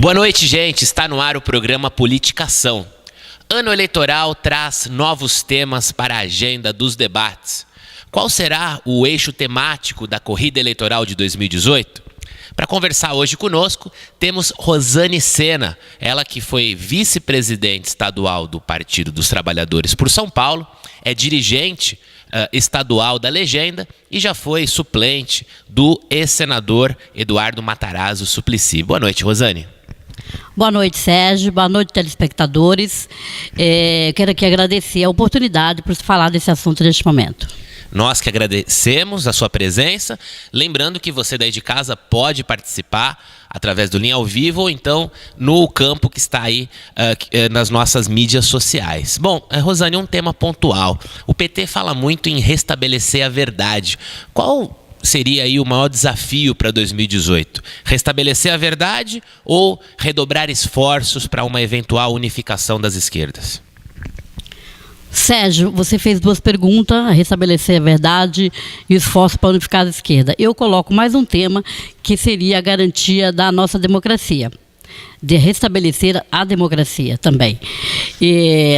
Boa noite, gente. Está no ar o programa Politicação. Ano eleitoral traz novos temas para a agenda dos debates. Qual será o eixo temático da corrida eleitoral de 2018? Para conversar hoje conosco, temos Rosane Sena, ela que foi vice-presidente estadual do Partido dos Trabalhadores por São Paulo, é dirigente estadual da Legenda e já foi suplente do ex-senador Eduardo Matarazzo Suplicy. Boa noite, Rosane. Boa noite, Sérgio. Boa noite, telespectadores. Quero aqui agradecer a oportunidade por falar desse assunto neste momento. Nós que agradecemos a sua presença, lembrando que você daí de casa pode participar através do Linha ao Vivo ou então no campo que está aí nas nossas mídias sociais. Bom, Rosane, um tema pontual. O PT fala muito em restabelecer a verdade. Qual seria aí o maior desafio para 2018? Restabelecer a verdade ou redobrar esforços para uma eventual unificação das esquerdas? Sérgio, você fez duas perguntas, restabelecer a verdade e o esforço para unificar a esquerda. Eu coloco mais um tema, que seria a garantia da nossa democracia, de restabelecer a democracia também.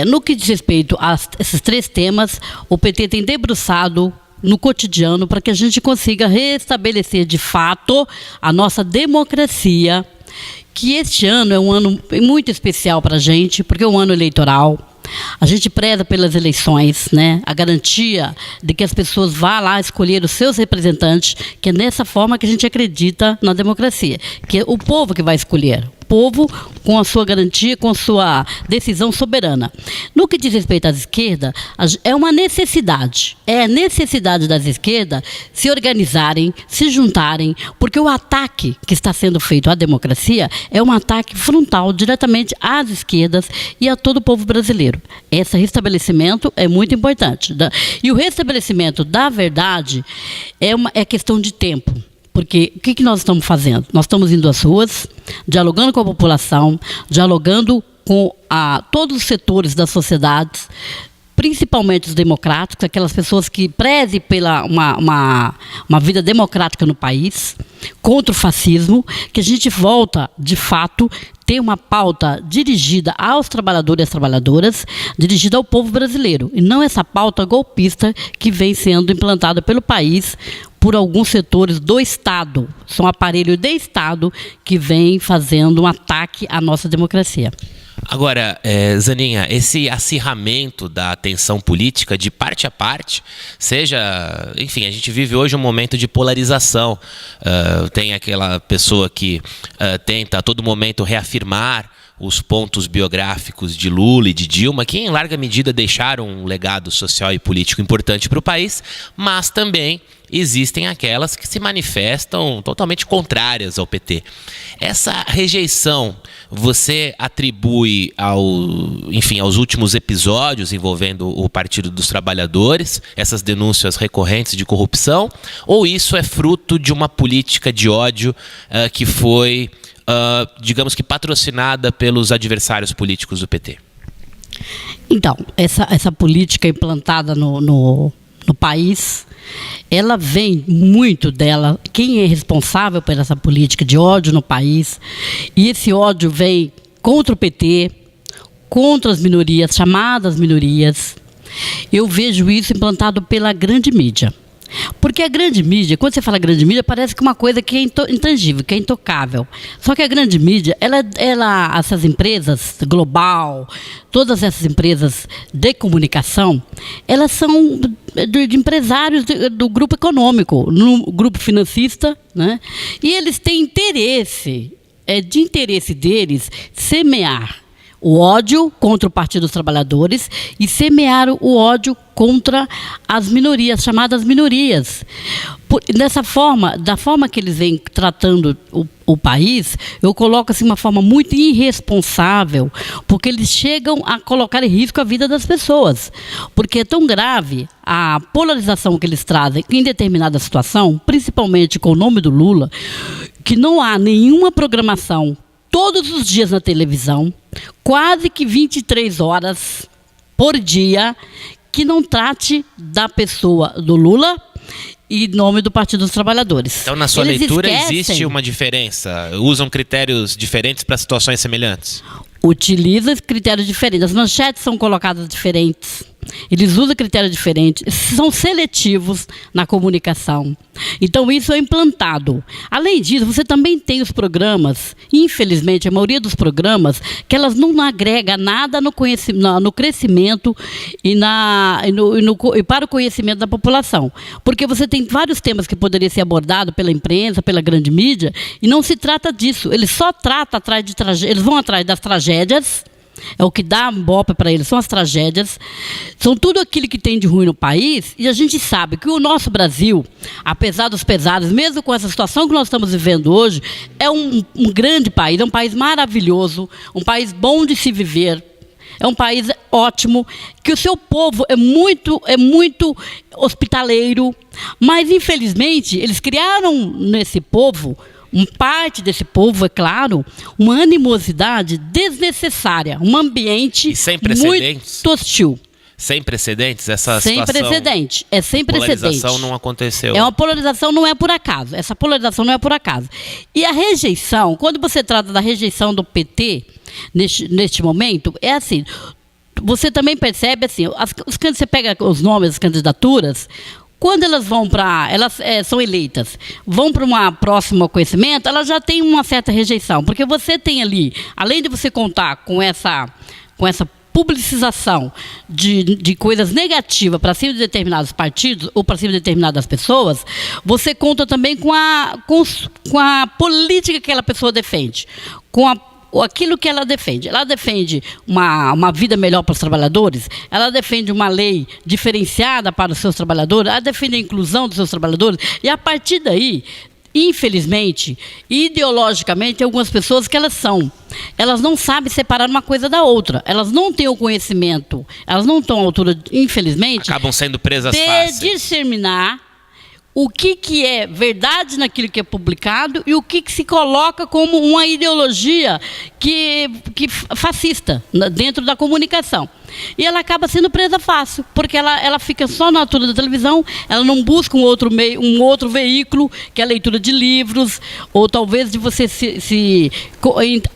No que diz respeito a esses três temas, o PT tem debruçado no cotidiano para que a gente consiga restabelecer de fato a nossa democracia, que este ano é um ano muito especial para a gente, porque é um ano eleitoral. A gente preza pelas eleições, né? A garantia de que as pessoas vá lá escolher os seus representantes, que é nessa forma que a gente acredita na democracia, que é o povo que vai escolher. Povo com a sua garantia, com a sua decisão soberana. No que diz respeito às esquerdas, é uma necessidade. É a necessidade das esquerdas se organizarem, se juntarem, porque o ataque que está sendo feito à democracia é um ataque frontal diretamente às esquerdas e a todo o povo brasileiro. Esse restabelecimento é muito importante. E o restabelecimento da verdade é questão de tempo. Porque o que nós estamos fazendo? Nós estamos indo às ruas, dialogando com a população, dialogando com todos os setores da sociedade, principalmente os democráticos, aquelas pessoas que prezem pela uma vida democrática no país, contra o fascismo, que a gente volta, de fato, ter uma pauta dirigida aos trabalhadores e às trabalhadoras, dirigida ao povo brasileiro, e não essa pauta golpista que vem sendo implantada pelo país por alguns setores do Estado. São aparelhos de Estado que vêm fazendo um ataque à nossa democracia. Agora, Zaninha, esse acirramento da tensão política de parte a parte, enfim, a gente vive hoje um momento de polarização. Tem aquela pessoa que tenta a todo momento reafirmar os pontos biográficos de Lula e de Dilma, que em larga medida deixaram um legado social e político importante para o país, mas também existem aquelas que se manifestam totalmente contrárias ao PT. Essa rejeição você atribui aos últimos episódios envolvendo o Partido dos Trabalhadores, essas denúncias recorrentes de corrupção, ou isso é fruto de uma política de ódio que foi, digamos que, patrocinada pelos adversários políticos do PT? Então, essa política implantada no país, ela vem muito dela. Quem é responsável por essa política de ódio no país? E esse ódio vem contra o PT, contra as minorias, chamadas minorias. Eu vejo isso implantado pela grande mídia. Porque a grande mídia, quando você fala grande mídia, parece que uma coisa que é intangível, que é intocável. Só que a grande mídia, essas empresas global, todas essas empresas de comunicação, elas são de empresários do grupo econômico, no grupo financista, né? E eles têm interesse, de interesse deles, semear o ódio contra o Partido dos Trabalhadores e semear o ódio contra as minorias, chamadas minorias. Da forma que eles vêm tratando o país, eu coloco assim uma forma muito irresponsável, porque eles chegam a colocar em risco a vida das pessoas. Porque é tão grave a polarização que eles trazem em determinada situação, principalmente com o nome do Lula, que não há nenhuma programação todos os dias na televisão, quase que 23 horas por dia, que não trate da pessoa do Lula em nome do Partido dos Trabalhadores. Então, na sua leitura, existe uma diferença? Usam critérios diferentes para situações semelhantes? Utiliza critérios diferentes. As manchetes são colocadas diferentes. Eles usam critérios diferentes. São seletivos na comunicação. Então, isso é implantado. Além disso, você também tem os programas, infelizmente, a maioria dos programas, que elas não agregam nada no crescimento e para o conhecimento da população. Porque você tem vários temas que poderiam ser abordados pela imprensa, pela grande mídia, e não se trata disso. Eles só tratam eles vão atrás das tragédias. É o que dá um bope para eles, são as tragédias, são tudo aquilo que tem de ruim no país, e a gente sabe que o nosso Brasil, apesar dos pesares, mesmo com essa situação que nós estamos vivendo hoje, é um grande país, é um país maravilhoso, um país bom de se viver, é um país ótimo, que o seu povo é muito hospitaleiro, mas infelizmente eles criaram nesse povo, parte desse povo, é claro, uma animosidade desnecessária, um ambiente muito hostil. Sem precedentes? Essa sem situação, precedente. É sem precedente. Polarização não aconteceu. É uma polarização, não é por acaso. Essa polarização não é por acaso. E a rejeição, quando você trata da rejeição do PT, neste momento, é assim, você também percebe, assim, você pega os nomes das candidaturas, quando elas são eleitas, vão para um próximo conhecimento, elas já têm uma certa rejeição, porque você tem ali, além de você contar com essa publicização de coisas negativas para cima de determinados partidos ou para cima de determinadas pessoas, você conta também com a política que aquela pessoa defende, com aquilo que ela defende. Ela defende uma vida melhor para os trabalhadores, ela defende uma lei diferenciada para os seus trabalhadores, ela defende a inclusão dos seus trabalhadores, e a partir daí, infelizmente, ideologicamente, algumas pessoas que elas não sabem separar uma coisa da outra, elas não têm o conhecimento, elas não estão à altura, infelizmente, acabam sendo presas fáceis, de discerninar o que é verdade naquilo que é publicado e o que se coloca como uma ideologia que fascista dentro da comunicação. E ela acaba sendo presa fácil, porque ela fica só na altura da televisão, ela não busca um outro veículo, que é a leitura de livros, ou talvez de você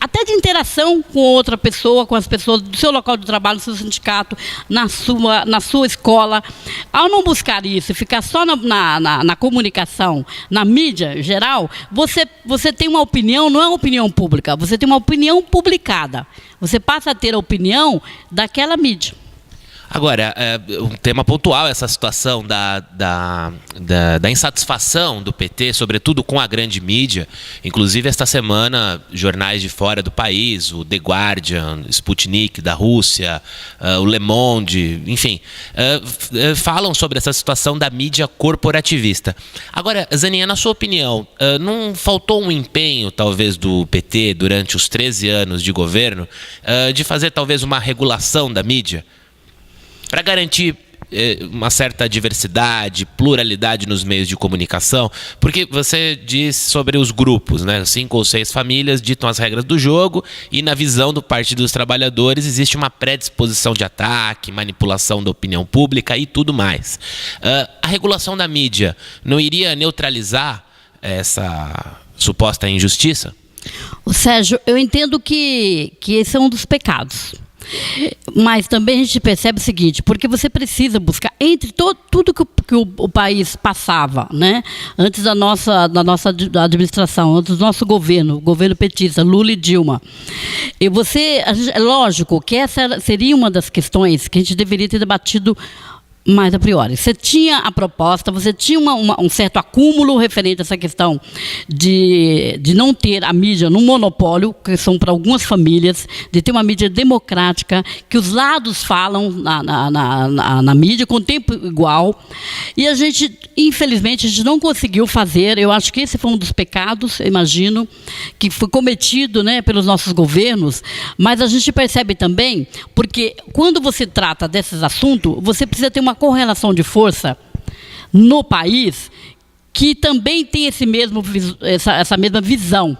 até de interação com outra pessoa, com as pessoas do seu local de trabalho, do seu sindicato, na sua escola. Ao não buscar isso e ficar só na comunicação, na mídia geral, você tem uma opinião, não é uma opinião pública, você tem uma opinião publicada. Você passa a ter a opinião daquela mídia. Agora, um tema pontual, essa situação da insatisfação do PT, sobretudo com a grande mídia. Inclusive, esta semana, jornais de fora do país, o The Guardian, Sputnik da Rússia, o Le Monde, enfim, falam sobre essa situação da mídia corporativista. Agora, Zanin, na sua opinião, não faltou um empenho, talvez, do PT durante os 13 anos de governo, de fazer, talvez, uma regulação da mídia? Para garantir uma certa diversidade, pluralidade nos meios de comunicação, porque você diz sobre os grupos, né? 5 ou 6 famílias ditam as regras do jogo e na visão do Partido dos Trabalhadores existe uma predisposição de ataque, manipulação da opinião pública e tudo mais. A regulação da mídia não iria neutralizar essa suposta injustiça? Sérgio, eu entendo que esse é um dos pecados. Mas também a gente percebe o seguinte, porque você precisa buscar, entre tudo que o país passava, né, antes da nossa administração, antes do nosso governo petista, Lula e Dilma, e é lógico que essa seria uma das questões que a gente deveria ter debatido mais a priori. Você tinha a proposta, você tinha um certo acúmulo referente a essa questão de não ter a mídia num monopólio, que são para algumas famílias, de ter uma mídia democrática, que os lados falam na mídia com tempo igual. E a gente, infelizmente, a gente não conseguiu fazer. Eu acho que esse foi um dos pecados, eu imagino, que foi cometido, né, pelos nossos governos, mas a gente percebe também, porque quando você trata desses assuntos, você precisa ter uma correlação de força no país que também tem essa mesma visão,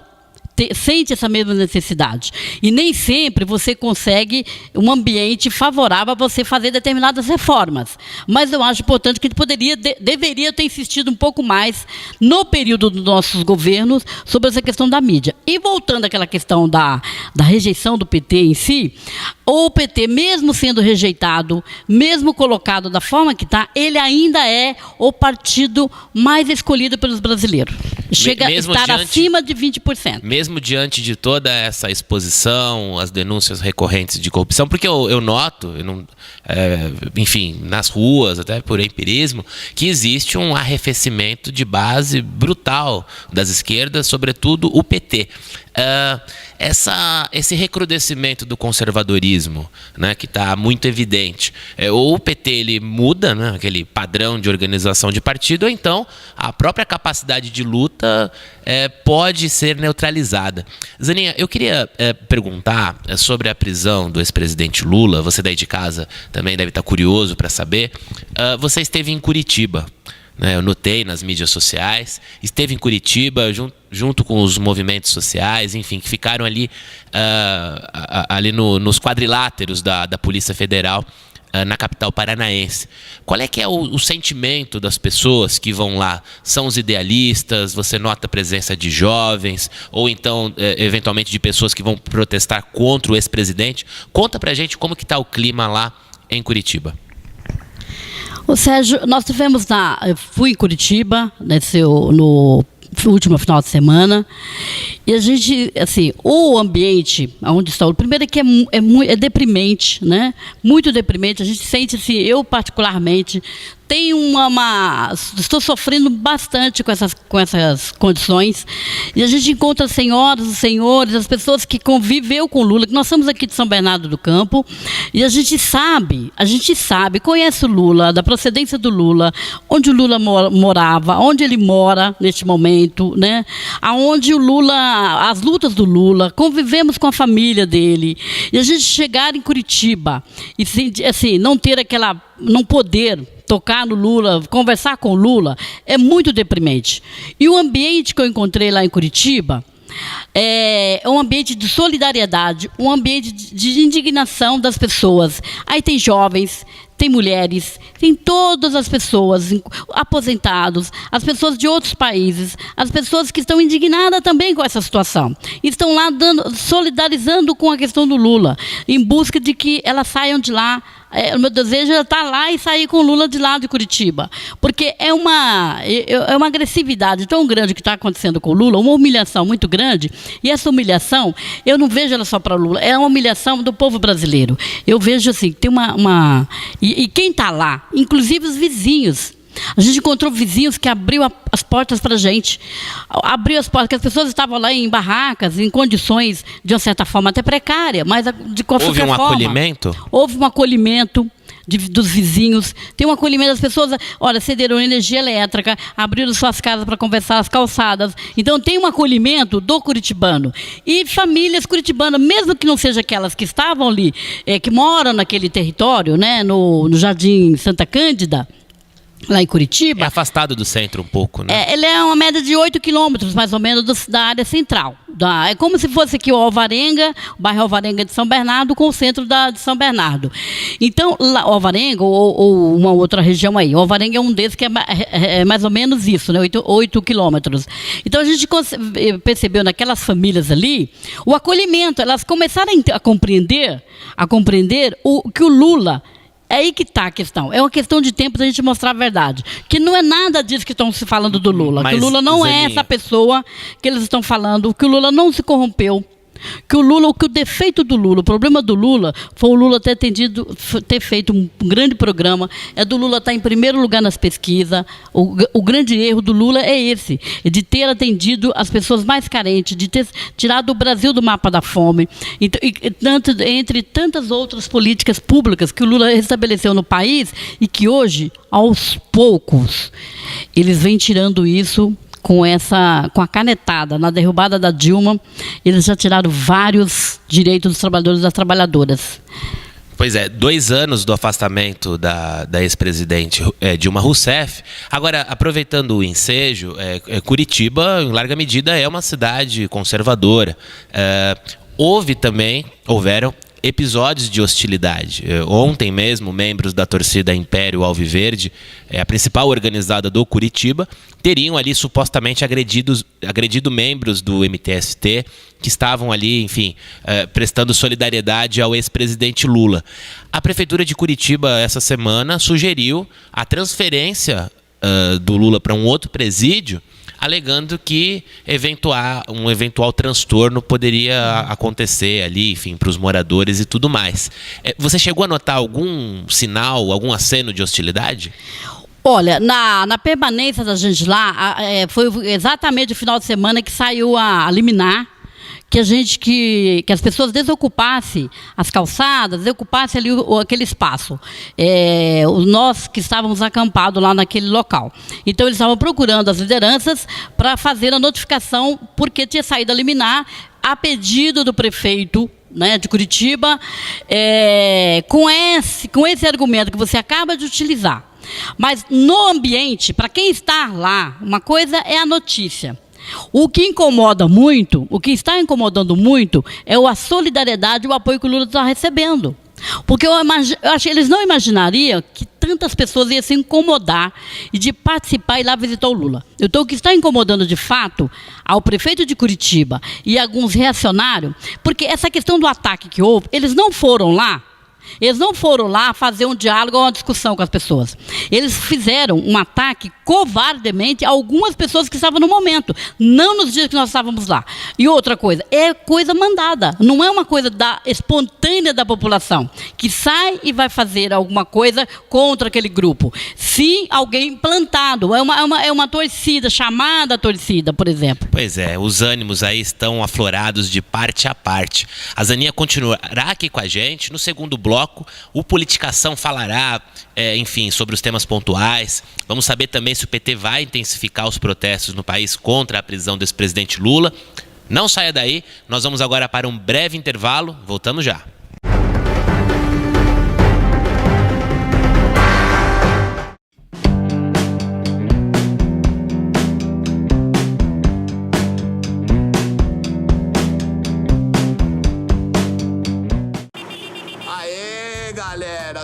sente essa mesma necessidade. E nem sempre você consegue um ambiente favorável a você fazer determinadas reformas. Mas eu acho importante que a gente deveria ter insistido um pouco mais no período dos nossos governos sobre essa questão da mídia. E voltando àquela questão da rejeição do PT em si, o PT, mesmo sendo rejeitado, mesmo colocado da forma que está, ele ainda é o partido mais escolhido pelos brasileiros. Chega a estar acima de 20%. Mesmo diante de toda essa exposição, as denúncias recorrentes de corrupção, porque eu noto, enfim, nas ruas, até por empirismo, que existe um arrefecimento de base brutal das esquerdas, sobretudo o PT. Esse recrudescimento do conservadorismo, né, que está muito evidente, ou o PT ele muda, né, aquele padrão de organização de partido, ou então a própria capacidade de luta pode ser neutralizada. Zaninha, eu queria perguntar sobre a prisão do ex-presidente Lula. Você daí de casa também deve estar curioso para saber. Você esteve em Curitiba, né? Eu notei nas mídias sociais, esteve em Curitiba junto com os movimentos sociais, enfim, que ficaram ali, ali nos quadriláteros da Polícia Federal, na capital paranaense. Qual é que é o sentimento das pessoas que vão lá? São os idealistas? Você nota a presença de jovens? Ou então, eventualmente, de pessoas que vão protestar contra o ex-presidente? Conta pra gente como que está o clima lá em Curitiba. O Sérgio, nós tivemos eu fui em Curitiba no último final de semana, e a gente, assim, o ambiente onde está, o primeiro é que é deprimente, né? Muito deprimente. A gente sente, assim, eu particularmente tenho estou sofrendo bastante com essas condições, e a gente encontra senhoras, senhores, as pessoas que conviveu com Lula, que nós somos aqui de São Bernardo do Campo, e a gente sabe, conhece o Lula, da procedência do Lula, onde o Lula morava, onde ele mora neste momento, né? Aonde o Lula, as lutas do Lula, convivemos com a família dele, e a gente chegar em Curitiba e, assim, não poder tocar no Lula, conversar com o Lula, é muito deprimente. E o ambiente que eu encontrei lá em Curitiba é um ambiente de solidariedade, um ambiente de indignação das pessoas. Aí tem jovens, tem mulheres, tem todas as pessoas, aposentados, as pessoas de outros países, as pessoas que estão indignadas também com essa situação. Estão lá solidarizando com a questão do Lula, em busca de que elas saiam de lá. O meu desejo é estar lá e sair com o Lula de lá de Curitiba. Porque é uma agressividade tão grande que está acontecendo com o Lula, uma humilhação muito grande, e essa humilhação, eu não vejo ela só para o Lula, é uma humilhação do povo brasileiro. Eu vejo assim, tem E quem está lá, inclusive os vizinhos, a gente encontrou vizinhos que abriu as portas para a gente. Abriu as portas, que as pessoas estavam lá em barracas, em condições, de uma certa forma, até precária, mas de qualquer forma. Houve um acolhimento? Houve um acolhimento dos vizinhos. Tem um acolhimento das pessoas. Olha, cederam energia elétrica, abriram suas casas para conversar, as calçadas. Então, tem um acolhimento do curitibano. E famílias curitibanas, mesmo que não sejam aquelas que estavam ali, que moram naquele território, né, no Jardim Santa Cândida, lá em Curitiba. É afastado do centro um pouco, né? Ele é uma média de 8 quilômetros, mais ou menos, da área central. É como se fosse aqui o bairro Alvarenga de São Bernardo, com o centro de São Bernardo. Então, o Alvarenga, ou uma outra região aí, o Alvarenga é um desses que é mais ou menos isso, né? 8 quilômetros. Então, a gente percebeu naquelas famílias ali o acolhimento. Elas começaram a compreender que o Lula... É aí que está a questão. É uma questão de tempo da gente mostrar a verdade. Que não é nada disso que estão se falando do Lula. Mas, que o Lula não é essa pessoa que eles estão falando. Que o Lula não se corrompeu. Que o defeito do Lula, o problema do Lula, foi o Lula ter feito um grande programa, é do Lula estar em primeiro lugar nas pesquisas. O grande erro do Lula é esse, de ter atendido as pessoas mais carentes, de ter tirado o Brasil do mapa da fome, entre tantas outras políticas públicas que o Lula estabeleceu no país e que hoje, aos poucos, eles vêm tirando isso. Com a canetada, na derrubada da Dilma, eles já tiraram vários direitos dos trabalhadores e das trabalhadoras. Pois é, 2 anos do afastamento da ex-presidente Dilma Rousseff. Agora, aproveitando o ensejo, Curitiba, em larga medida, é uma cidade conservadora. Houveram episódios de hostilidade. Ontem mesmo, membros da torcida Império Alviverde, a principal organizada do Curitiba, teriam ali supostamente agredido membros do MTST que estavam ali, enfim, prestando solidariedade ao ex-presidente Lula. A Prefeitura de Curitiba, essa semana, sugeriu a transferência do Lula para um outro presídio, alegando que um eventual transtorno poderia acontecer ali, enfim, para os moradores e tudo mais. Você chegou a notar algum sinal, algum aceno de hostilidade? Olha, na permanência da gente lá, foi exatamente o final de semana que saiu a liminar que as pessoas desocupassem as calçadas, desocupassem ali aquele espaço. Nós que estávamos acampados lá naquele local. Então, eles estavam procurando as lideranças para fazer a notificação, porque tinha saído a liminar a pedido do prefeito, né, de Curitiba, com esse argumento que você acaba de utilizar. Mas no ambiente, para quem está lá, uma coisa é a notícia. O que está incomodando muito é a solidariedade e o apoio que o Lula está recebendo. Porque eu acho que eles não imaginariam que tantas pessoas iam se incomodar e de participar e ir lá visitar o Lula. Então, o que está incomodando de fato ao prefeito de Curitiba e alguns reacionários, porque essa questão do ataque que houve, eles não foram lá fazer um diálogo ou uma discussão com as pessoas. Eles fizeram um ataque covardemente a algumas pessoas que estavam no momento, não nos dias que nós estávamos lá. E outra coisa, é coisa mandada, não é uma coisa espontânea da população, que sai e vai fazer alguma coisa contra aquele grupo. Sim, alguém plantado, é uma torcida, chamada torcida, por exemplo. Pois é, os ânimos aí estão aflorados de parte a parte. A Zaninha continuará aqui com a gente. No segundo bloco, o Politicação falará, enfim, sobre os temas pontuais. Vamos saber também se o PT vai intensificar os protestos no país contra a prisão do ex-presidente Lula. Não saia daí, nós vamos agora para um breve intervalo. Voltamos já.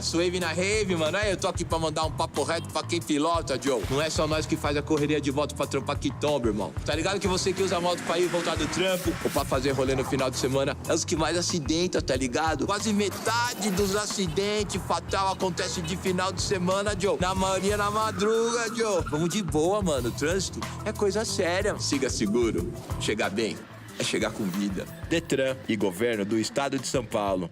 Suave na rave, mano. Aí eu tô aqui pra mandar um papo reto pra quem pilota, Joe. Não é só nós que faz a correria de volta pra trampar quitombo, irmão. Tá ligado que você que usa a moto pra ir e voltar do trampo ou pra fazer rolê no final de semana é os que mais acidentam, tá ligado? Quase metade dos acidentes fatal acontece de final de semana, Joe. Na maioria na madruga, Joe. Vamos de boa, mano. O trânsito é coisa séria. Siga seguro. Chegar bem é chegar com vida. Detran e Governo do Estado de São Paulo.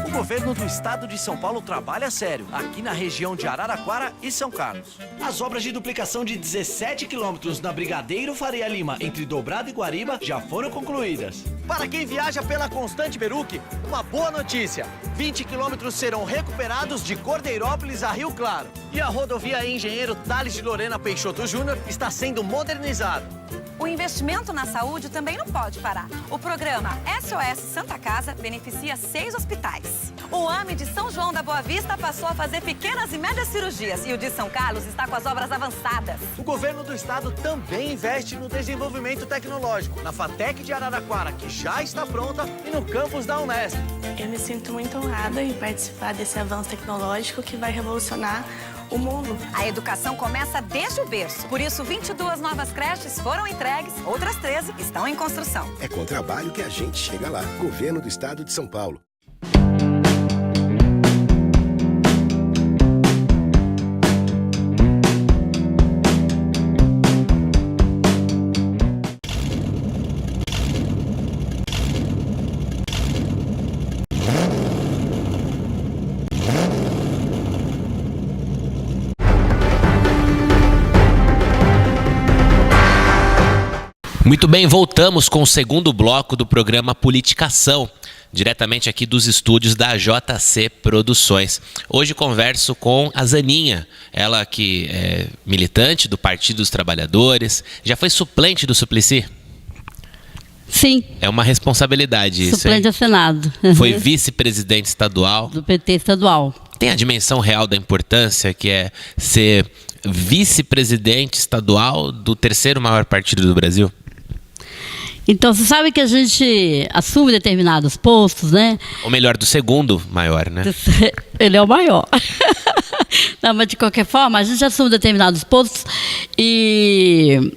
O governo do estado de São Paulo trabalha sério, aqui na região de Araraquara e São Carlos. As obras de duplicação de 17 quilômetros na Brigadeiro Faria Lima, entre Dobrado e Guariba, já foram concluídas. Para quem viaja pela Constante Beruque, uma boa notícia. 20 quilômetros serão recuperados de Cordeirópolis a Rio Claro. E a rodovia Engenheiro Tales de Lorena Peixoto Júnior está sendo modernizada. O investimento na saúde também não pode parar. O programa SOS Santa Casa beneficia 6 hospitais. O AME de São João da Boa Vista passou a fazer pequenas e médias cirurgias e o de São Carlos está com as obras avançadas. O governo do estado também investe no desenvolvimento tecnológico, na FATEC de Araraquara, que já está pronta, e no campus da Unesp. Eu me sinto muito honrada em participar desse avanço tecnológico que vai revolucionar o mundo. A educação começa desde o berço. Por isso, 22 novas creches foram entregues, outras 13 estão em construção. É com trabalho que a gente chega lá. Governo do Estado de São Paulo. Muito bem, voltamos com o segundo bloco do programa Politicação. diretamente aqui dos estúdios da JC Produções. Hoje converso com a Zaninha, ela que é militante do Partido dos Trabalhadores, já foi suplente do Suplicy? Sim. É uma responsabilidade isso, suplente ao Senado. Foi vice-presidente estadual. Do PT estadual. Tem a dimensão real da importância, que é ser vice-presidente estadual do terceiro maior partido do Brasil? Então, você sabe que a gente assume determinados postos, né? Ou melhor, do segundo maior, né? Ele é o maior. Não, mas de qualquer forma, a gente assume determinados postos e...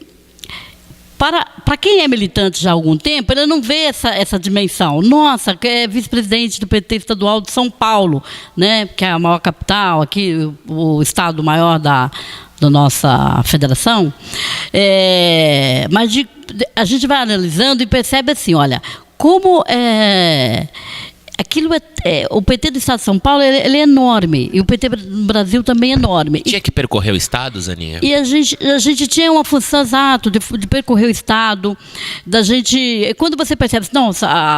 Para quem é militante já há algum tempo, ele não vê essa dimensão. Nossa, que é vice-presidente do PT estadual de São Paulo, né? Que é a maior capital, aqui o estado maior da nossa federação. Mas a gente vai analisando e percebe assim, olha, como aquilo o PT do estado de São Paulo ele é enorme, e o PT do Brasil também é enorme. Tinha que percorrer o estado, Zaninha? E a gente tinha uma função exata de percorrer o estado, da gente... Quando você percebe, não,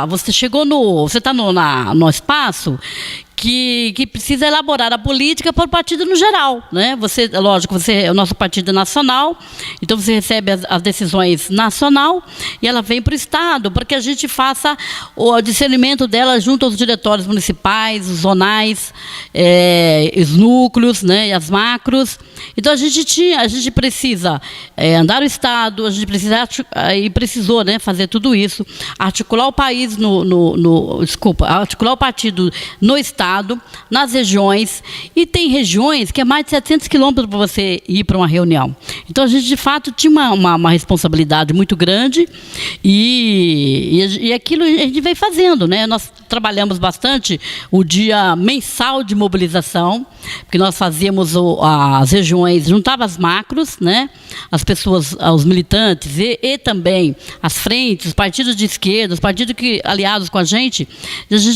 você chegou você está no espaço que precisa elaborar a política para o partido no geral, né? Lógico, o nosso partido é nacional, então você recebe as decisões nacional e ela vem para o estado, para que a gente faça o discernimento dela junto aos diretórios municipais, os zonais, os núcleos, né, e as macros. Então a gente precisa andar o estado, a gente precisa e precisou, né, fazer tudo isso, articular o país articular o partido no estado, nas regiões, e tem regiões que é mais de 700 quilômetros para você ir para uma reunião. Então a gente de fato tinha uma responsabilidade muito grande e aquilo a gente vem fazendo, né? Nós trabalhamos bastante o dia mensal de mobilização, porque nós fazíamos as regiões, juntava as macros, né? As pessoas, os militantes e também as frentes, os partidos de esquerda, os partidos aliados com a gente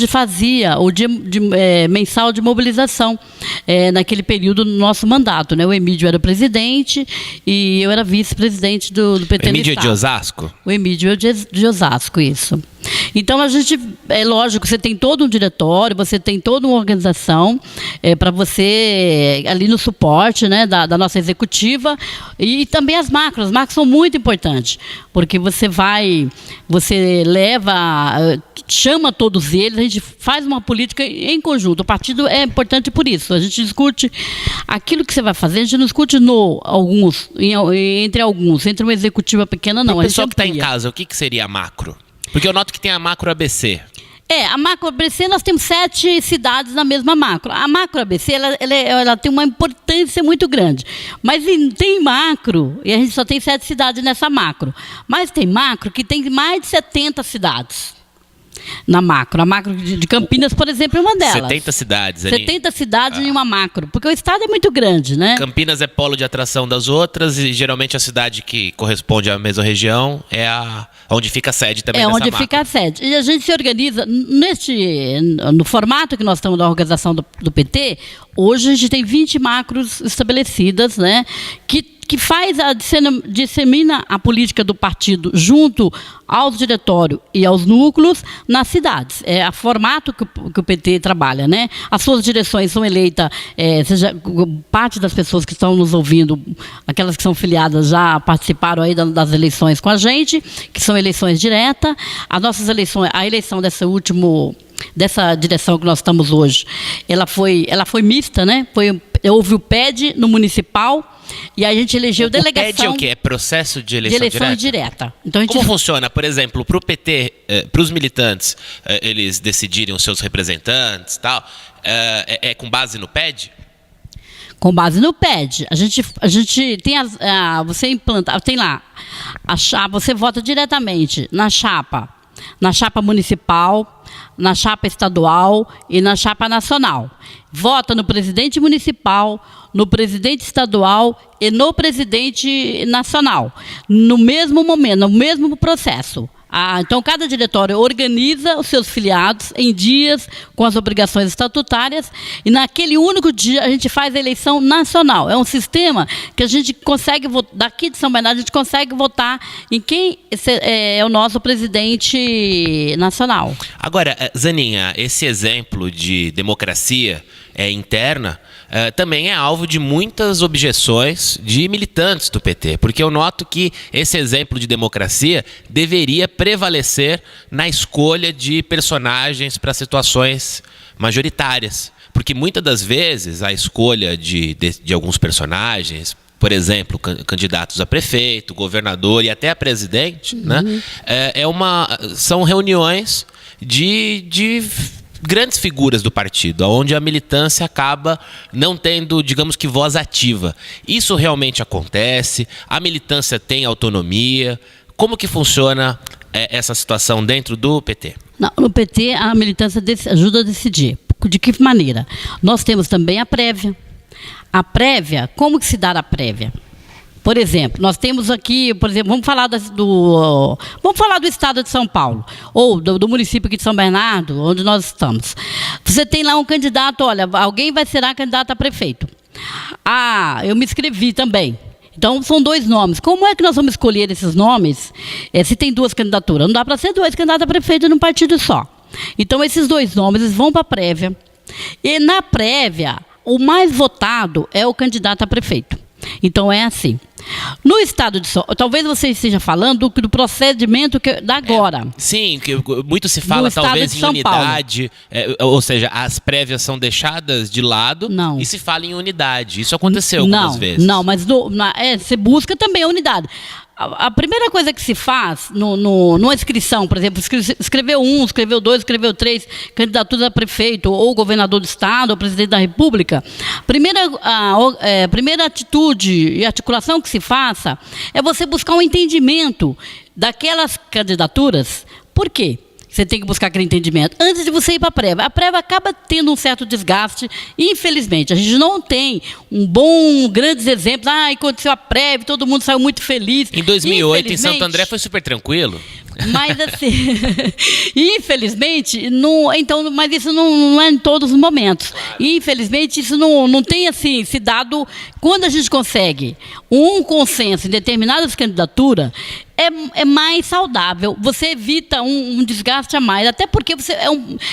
fazia o dia mensal de mobilização naquele período do nosso mandato, né? O Emídio era presidente e eu era vice-presidente do PT. O Emídio é de Osasco? O Emídio é de Osasco, isso. Então a gente, lógico, você tem todo um diretório, você tem toda uma organização para você ali no suporte, né, da nossa executiva, e também as macros. As macros são muito importantes, porque você leva, chama todos eles, a gente faz uma política em conjunto. O partido é importante por isso. A gente discute aquilo que você vai fazer, a gente não discute entre uma executiva pequena, não. O pessoal que está em casa, o que seria a macro? Porque eu noto que tem a macro ABC. A macro ABC, nós temos 7 cidades na mesma macro. A macro ABC, ela tem uma importância muito grande. Mas tem macro, e a gente só tem 7 cidades nessa macro. Mas tem macro que tem mais de 70 cidades. Na macro. A macro de Campinas, por exemplo, é uma delas. 70 cidades ali. 70 cidades em uma macro, porque o estado é muito grande, né? Campinas é polo de atração das outras e geralmente a cidade que corresponde à mesma região é onde fica a sede também dessa macro. É onde fica a sede. E a gente se organiza no formato que nós estamos da organização do PT. Hoje a gente tem 20 macros estabelecidas, né? Que dissemina a política do partido junto aos diretórios e aos núcleos nas cidades. É o formato que o PT trabalha, né? As suas direções são eleitas, parte das pessoas que estão nos ouvindo, aquelas que são filiadas já participaram aí das eleições com a gente, que são eleições diretas. As nossas eleições, a eleição dessa direção que nós estamos hoje, ela foi mista, né? Houve o PED no municipal e a gente elegeu delegação. O PED é o quê? É processo de eleição direta. Então, como funciona? Por exemplo, para o PT, para os militantes, eles decidirem os seus representantes e tal, é com base no PED? Com base no PED. A gente tem você implanta, tem lá, você vota diretamente na chapa municipal, na chapa estadual e na chapa nacional. Vota no presidente municipal, no presidente estadual e no presidente nacional. No mesmo momento, no mesmo processo. Então, cada diretório organiza os seus filiados em dias com as obrigações estatutárias e naquele único dia a gente faz a eleição nacional. É um sistema que a gente consegue, daqui de São Bernardo, a gente consegue votar em quem é o nosso presidente nacional. Agora, Zaninha, esse exemplo de democracia interna também é alvo de muitas objeções de militantes do PT, porque eu noto que esse exemplo de democracia deveria prevalecer na escolha de personagens para situações majoritárias, porque muitas das vezes a escolha de alguns personagens, por exemplo, candidatos a prefeito, governador e até a presidente, né, são reuniões de grandes figuras do partido, onde a militância acaba não tendo, digamos que, voz ativa. Isso realmente acontece? A militância tem autonomia? Como que funciona essa situação dentro do PT? Não, no PT, a militância ajuda a decidir. De que maneira? Nós temos também a prévia. A prévia, como que se dá a prévia? Por exemplo, nós temos aqui, por exemplo, vamos falar do estado de São Paulo, ou do município aqui de São Bernardo, onde nós estamos. Você tem lá um candidato, olha, alguém vai ser candidato a prefeito. Eu me inscrevi também. Então, são 2 nomes. Como é que nós vamos escolher esses nomes se tem 2 candidaturas? Não dá para ser 2 candidatos a prefeito num partido só. Então, esses 2 nomes eles vão para a prévia. E na prévia, o mais votado é o candidato a prefeito. Então, é assim. No estado de São Paulo, talvez você esteja falando do procedimento da agora. Sim, que muito se fala talvez em unidade, ou seja, as prévias são deixadas de lado e se fala em unidade. Isso aconteceu algumas vezes. Não, mas você busca também a unidade. A primeira coisa que se faz numa inscrição, por exemplo, escreveu 1, escreveu 2, escreveu 3, candidatura a prefeito ou governador do estado ou presidente da república, primeira atitude e articulação que se faça é você buscar um entendimento daquelas candidaturas. Por quê? Você tem que buscar aquele entendimento antes de você ir para a prévia. A prévia acaba tendo um certo desgaste, infelizmente. A gente não tem grandes exemplos. Aconteceu a prévia, todo mundo saiu muito feliz. Em 2008, em Santo André, foi super tranquilo. Mas assim, infelizmente, mas isso não é em todos os momentos. Infelizmente, isso não tem assim, se dado, quando a gente consegue um consenso em determinadas candidaturas, é mais saudável, você evita um desgaste a mais, até porque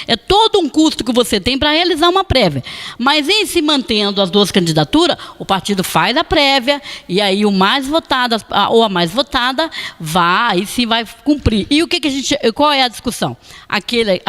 é todo um custo que você tem para realizar uma prévia. Mas em se mantendo as 2 candidaturas, o partido faz a prévia e aí o mais votado ou a mais votada aí sim vai cumprir. E qual é a discussão? Aquele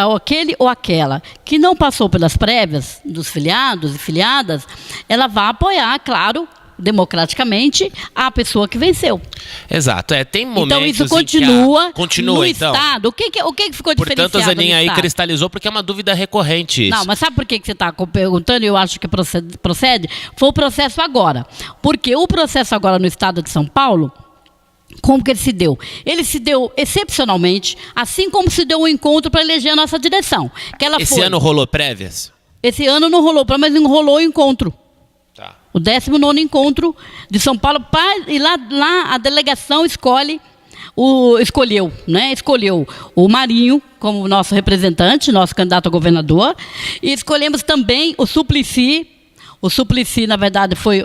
ou aquela que não passou pelas prévias dos filiados e filiadas, ela vai apoiar, claro, democraticamente, a pessoa que venceu. Exato. Tem momentos então isso continua no então. Estado. O que ficou diferenciado? Portanto, a Zaninha aí cristalizou porque é uma dúvida recorrente isso. Não, mas sabe por que você está perguntando? Eu acho que procede. Foi o processo agora. Porque o processo agora no estado de São Paulo, como que ele se deu? Ele se deu excepcionalmente, assim como se deu o encontro para eleger a nossa direção. Esse ano rolou prévias? Esse ano não rolou, mas rolou o encontro. Tá. O 19º encontro de São Paulo, e lá a delegação escolheu o Marinho como nosso representante, nosso candidato a governador, e escolhemos também o Suplicy. O Suplicy, na verdade, foi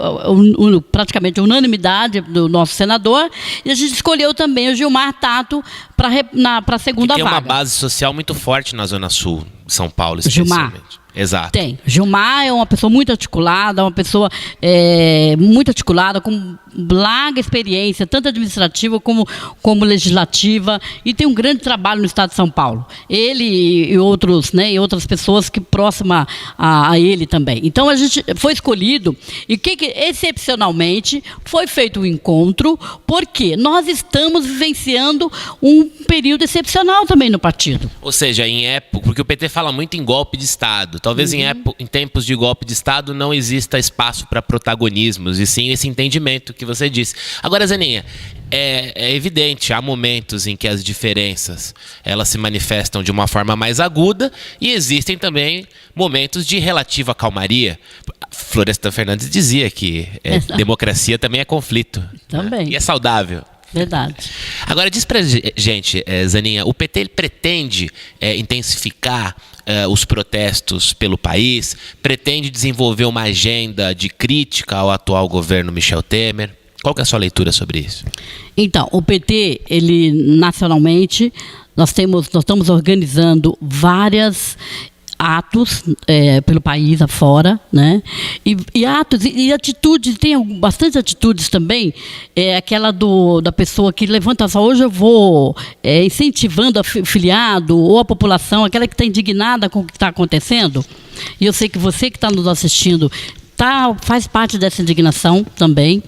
praticamente unanimidade do nosso senador, e a gente escolheu também o Gilmar Tato para a segunda vaga. Tem uma base social muito forte na Zona Sul de São Paulo, especialmente. Gilmar. Exato. Tem. Gilmar é uma pessoa muito articulada, com larga experiência, tanto administrativa como legislativa, e tem um grande trabalho no estado de São Paulo. Ele e outras pessoas que próximas a ele também. Então, a gente foi escolhido, e excepcionalmente foi feito um encontro, porque nós estamos vivenciando um período excepcional também no partido. Ou seja, porque o PT fala muito em golpe de Estado. Talvez em tempos de golpe de Estado não exista espaço para protagonismos, e sim esse entendimento que você disse. Agora, Zaninha, é evidente, há momentos em que as diferenças elas se manifestam de uma forma mais aguda, e existem também momentos de relativa calmaria. Florestan Fernandes dizia que democracia também é conflito. Também. E é saudável. Verdade. Agora, diz pra gente, Zaninha, o PT ele pretende intensificar os protestos pelo país? Pretende desenvolver uma agenda de crítica ao atual governo Michel Temer? Qual que é a sua leitura sobre isso? Então, o PT, ele nacionalmente, nós estamos organizando várias atos pelo país afora, né? E atos e atitudes, tem bastante atitudes também, aquela da pessoa que levanta só, hoje eu vou incentivando o filiado ou a população, aquela que está indignada com o que está acontecendo, e eu sei que você que está nos assistindo faz parte dessa indignação também,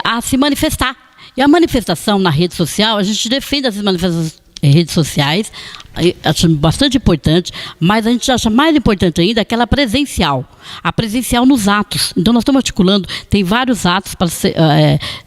a se manifestar. E a manifestação na rede social, a gente defende essas manifestações em redes sociais, acho bastante importante, mas a gente acha mais importante ainda aquela presencial, a presencial nos atos. Então nós estamos articulando, tem vários atos para ser,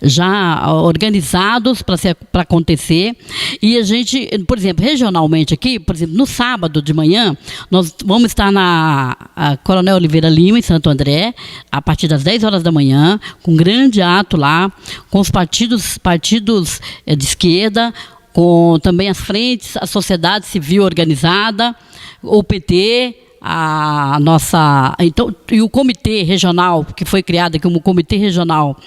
já organizados para acontecer, e a gente, por exemplo, regionalmente aqui, por exemplo, no sábado de manhã, nós vamos estar na Coronel Oliveira Lima, em Santo André, a partir das 10 horas da manhã, com um grande ato lá, com os partidos de esquerda, com também as frentes, a sociedade civil organizada, o PT, e o comitê regional, que foi criado aqui como comitê regional,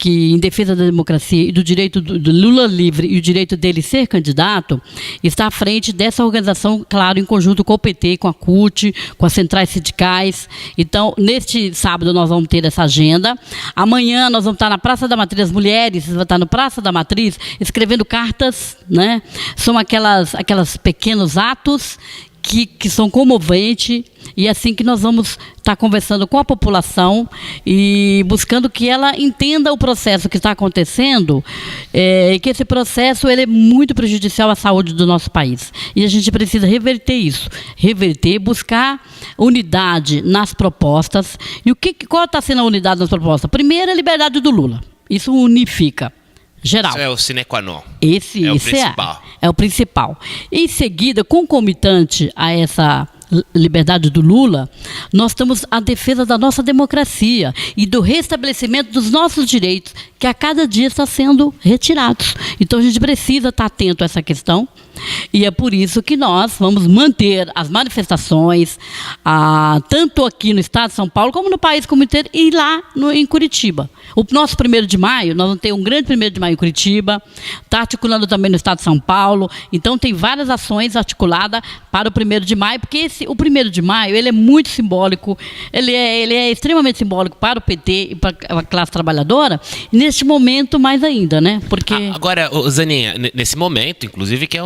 que em defesa da democracia e do direito do Lula livre e o direito dele ser candidato, está à frente dessa organização, claro, em conjunto com o PT, com a CUT, com as centrais sindicais. Então, neste sábado nós vamos ter essa agenda. Amanhã nós vamos estar na Praça da Matriz, as mulheres vão estar no Praça da Matriz escrevendo cartas, né? São aquelas pequenos atos que são comoventes, e é assim que nós vamos estar conversando com a população e buscando que ela entenda o processo que está acontecendo, e que esse processo ele é muito prejudicial à saúde do nosso país. E a gente precisa reverter isso, buscar unidade nas propostas. E qual está sendo a unidade nas propostas? Primeiro, a liberdade do Lula. Isso unifica. Geral. Isso é o sine qua non. Esse o principal. É o principal. Em seguida, concomitante a essa liberdade do Lula, nós estamos à defesa da nossa democracia e do restabelecimento dos nossos direitos, que a cada dia está sendo retirados. Então a gente precisa estar atento a essa questão, e é por isso que nós vamos manter as manifestações, tanto aqui no estado de São Paulo, como no país como inteiro, e lá em Curitiba. O nosso 1º de maio, nós vamos ter um grande 1º de maio em Curitiba, está articulando também no estado de São Paulo, então tem várias ações articuladas para o 1º de maio, porque o 1º de maio ele é muito simbólico, ele é extremamente simbólico para o PT e para a classe trabalhadora, e neste momento mais ainda, né? Porque... Agora, Zaninha, nesse momento, inclusive, que é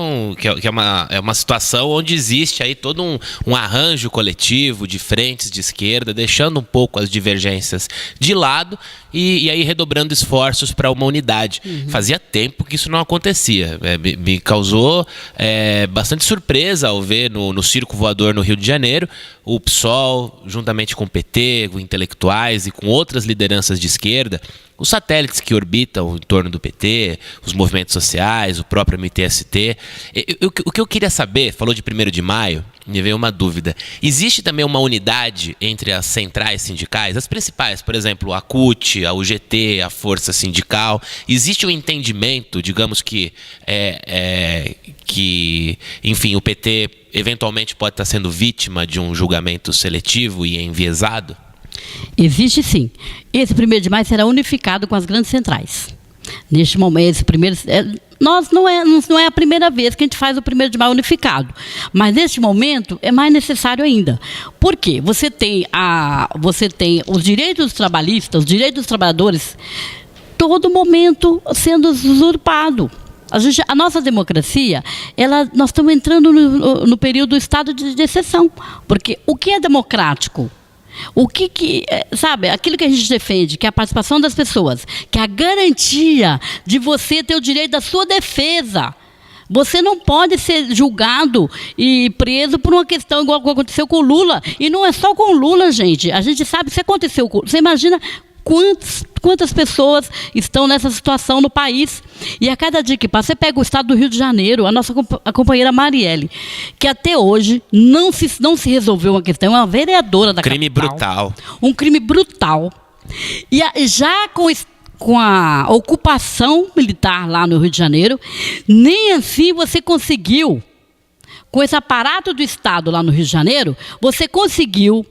uma situação onde existe aí todo um arranjo coletivo de frentes de esquerda, deixando um pouco as divergências de lado e aí redobrando esforços para uma unidade. Fazia tempo que isso não acontecia. Me causou bastante surpresa ao ver no Circo Voador no Rio de Janeiro o PSOL, juntamente com o PT, com intelectuais e com outras lideranças de esquerda, os satélites que orbitam em torno do PT, os movimentos sociais, o próprio MTST. O que eu queria saber, falou de 1º de maio, me veio uma dúvida. Existe também uma unidade entre as centrais sindicais, as principais, por exemplo, a CUT, a UGT, a Força Sindical? Existe um entendimento, digamos que enfim, o PT eventualmente pode estar sendo vítima de um julgamento seletivo e enviesado? Existe sim. Esse 1º de maio será unificado com as grandes centrais. Neste momento, esse primeiro... não é a primeira vez que a gente faz o 1º de maio unificado, mas neste momento é mais necessário ainda. Por quê? Você tem os direitos trabalhistas, os direitos dos trabalhadores, todo momento sendo usurpado. A nossa democracia, nós estamos entrando no período do estado de exceção, porque o que é democrático? Sabe, aquilo que a gente defende, que é a participação das pessoas, que é a garantia de você ter o direito da sua defesa. Você não pode ser julgado e preso por uma questão igual que aconteceu com o Lula. E não é só com o Lula, gente. A gente sabe que isso aconteceu com o Lula. Você imagina quantas pessoas estão nessa situação no país. E a cada dia que passa, você pega o estado do Rio de Janeiro, a companheira Marielle, que até hoje não se resolveu uma questão, é uma vereadora da crime capital. Brutal. Um crime brutal. E já com a ocupação militar lá no Rio de Janeiro, nem assim você conseguiu, com esse aparato do Estado lá no Rio de Janeiro, você conseguiu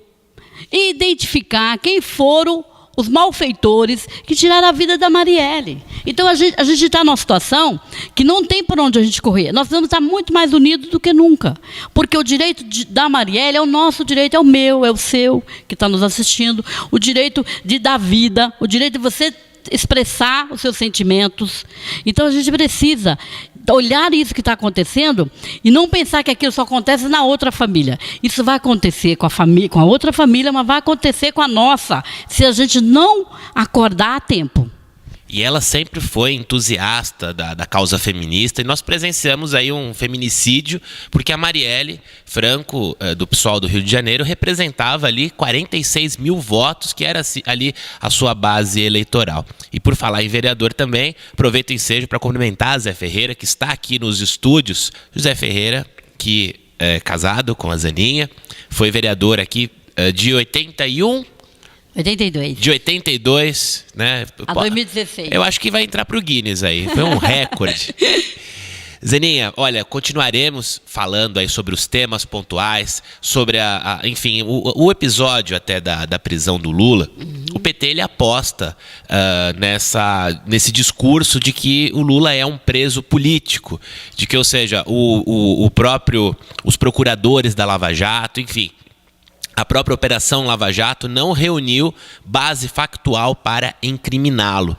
identificar quem foram os malfeitores que tiraram a vida da Marielle. Então a gente está numa situação que não tem por onde a gente correr. Nós vamos estar muito mais unidos do que nunca. Porque o direito da Marielle é o nosso direito, é o meu, é o seu, que está nos assistindo. O direito de dar vida, o direito de você expressar os seus sentimentos. Então a gente precisa olhar isso que está acontecendo e não pensar que aquilo só acontece na outra família. Isso vai acontecer com a outra família, mas vai acontecer com a nossa, se a gente não acordar a tempo. E ela sempre foi entusiasta da causa feminista, e nós presenciamos aí um feminicídio, porque a Marielle Franco, do PSOL do Rio de Janeiro, representava ali 46 mil votos, que era ali a sua base eleitoral. E por falar em vereador também, aproveito o ensejo para cumprimentar Zé Ferreira, que está aqui nos estúdios. José Ferreira, que é casado com a Zaninha, foi vereador aqui de 82, né? A 2016. Eu acho que vai entrar para o Guinness aí. Foi um recorde. Zeninha, olha, continuaremos falando aí sobre os temas pontuais, sobre enfim, o episódio até da prisão do Lula. Uhum. O PT, ele aposta nesse discurso de que o Lula é um preso político, de que, ou seja, os procuradores da Lava Jato, enfim, a própria Operação Lava Jato não reuniu base factual para incriminá-lo.